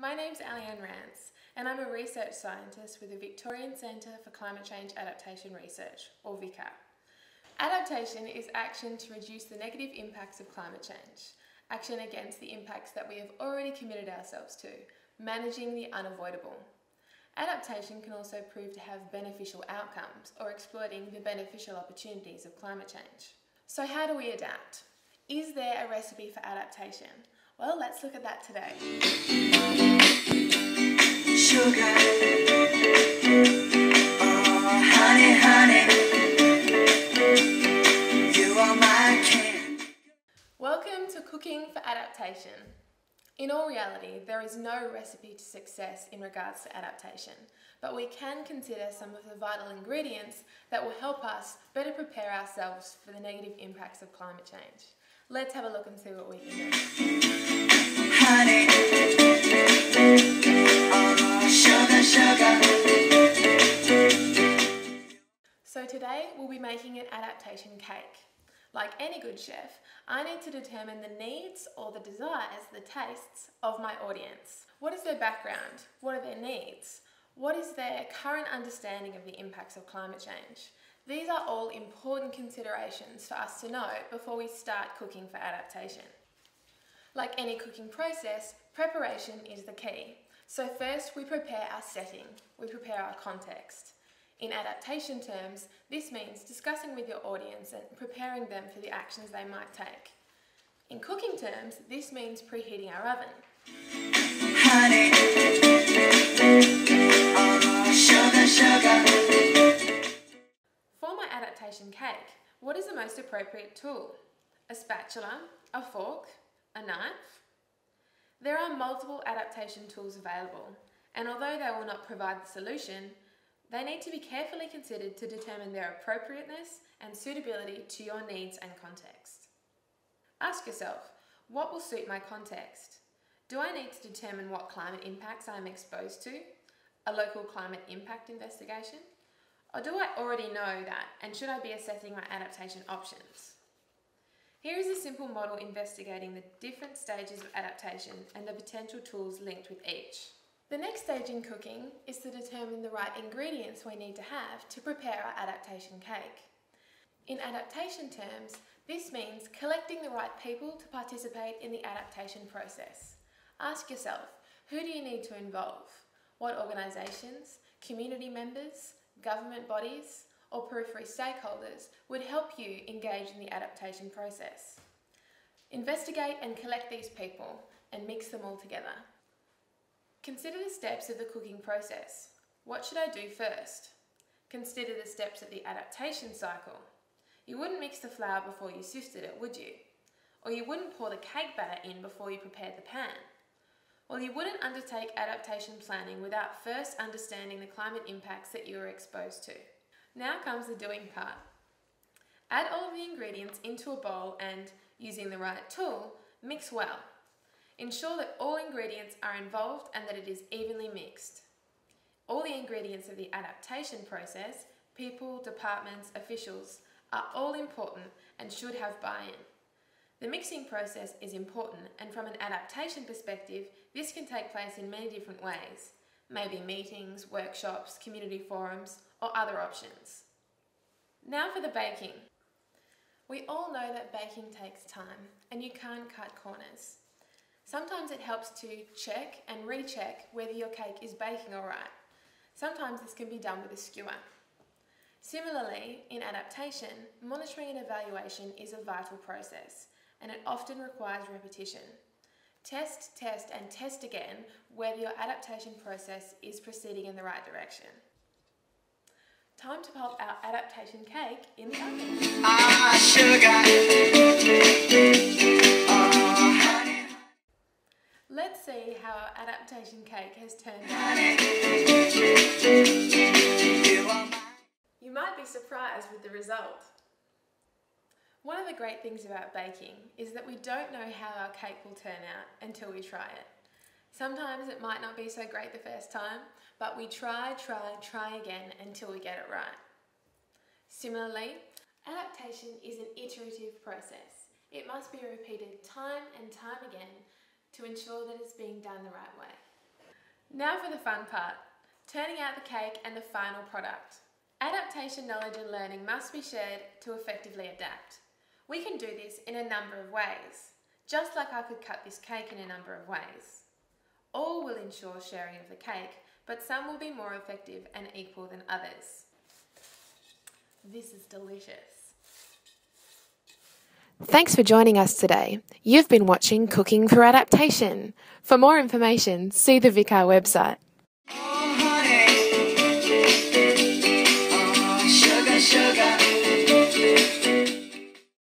my name's Alianne Rance and I'm a research scientist with the Victorian Centre for Climate Change Adaptation Research, or VCCCAR. Adaptation is action to reduce the negative impacts of climate change, action against the impacts that we have already committed ourselves to, managing the unavoidable. Adaptation can also prove to have beneficial outcomes or exploiting the beneficial opportunities of climate change. So how do we adapt? Is there a recipe for adaptation? Well, let's look at that today. Sugar, oh honey, honey, you are my candy. Welcome to Cooking for Adaptation. In all reality, there is no recipe to success in regards to adaptation, but we can consider some of the vital ingredients that will help us better prepare ourselves for the negative impacts of climate change. Let's have a look and see what we can do. Honey, oh sugar, sugar. So today we'll be making an adaptation cake. Like any good chef, I need to determine the needs or the desires, the tastes of my audience. What is their background? What are their needs? What is their current understanding of the impacts of climate change? These are all important considerations for us to know before we start cooking for adaptation. Like any cooking process, preparation is the key. So first we prepare our setting, we prepare our context. In adaptation terms, this means discussing with your audience and preparing them for the actions they might take. In cooking terms, this means preheating our oven. Honey, oh sugar, sugar. For my adaptation cake, what is the most appropriate tool? A spatula, a fork, a knife? There are multiple adaptation tools available, and although they will not provide the solution, they need to be carefully considered to determine their appropriateness and suitability to your needs and context. Ask yourself, what will suit my context? Do I need to determine what climate impacts I am exposed to? A local climate impact investigation? Or do I already know that, and should I be assessing my adaptation options? Here is a simple model investigating the different stages of adaptation and the potential tools linked with each. The next stage in cooking is to determine the right ingredients we need to have to prepare our adaptation cake. In adaptation terms, this means collecting the right people to participate in the adaptation process. Ask yourself, who do you need to involve? What organisations, community members, government bodies, or periphery stakeholders would help you engage in the adaptation process? Investigate and collect these people and mix them all together. Consider the steps of the cooking process. What should I do first? Consider the steps of the adaptation cycle. You wouldn't mix the flour before you sifted it, would you? Or you wouldn't pour the cake batter in before you prepared the pan. Well, you wouldn't undertake adaptation planning without first understanding the climate impacts that you are exposed to. Now comes the doing part. Add all of the ingredients into a bowl and, using the right tool, mix well. Ensure that all ingredients are involved and that it is evenly mixed. All the ingredients of the adaptation process, people, departments, officials, are all important and should have buy-in. The mixing process is important, and from an adaptation perspective, this can take place in many different ways. Maybe meetings, workshops, community forums, or other options. Now for the baking. We all know that baking takes time and you can't cut corners. Sometimes it helps to check and recheck whether your cake is baking all right. Sometimes this can be done with a skewer. Similarly, in adaptation, monitoring and evaluation is a vital process, and it often requires repetition. Test, and test again whether your adaptation process is proceeding in the right direction. Time to pop our adaptation cake in the oven. Ah, sugar, oh honey. Let's see how our adaptation cake has turned out. Honey, you are my. You might be surprised with the result. One of the great things about baking is that we don't know how our cake will turn out until we try it. Sometimes it might not be so great the first time, but we try again until we get it right. Similarly, adaptation is an iterative process. It must be repeated time and time again to ensure that it's being done the right way. Now for the fun part, turning out the cake and the final product. Adaptation knowledge and learning must be shared to effectively adapt. We can do this in a number of ways, just like I could cut this cake in a number of ways. All will ensure sharing of the cake, but some will be more effective and equal than others. This is delicious. Thanks for joining us today. You've been watching Cooking for Adaptation. For more information, see the VCCCAR website.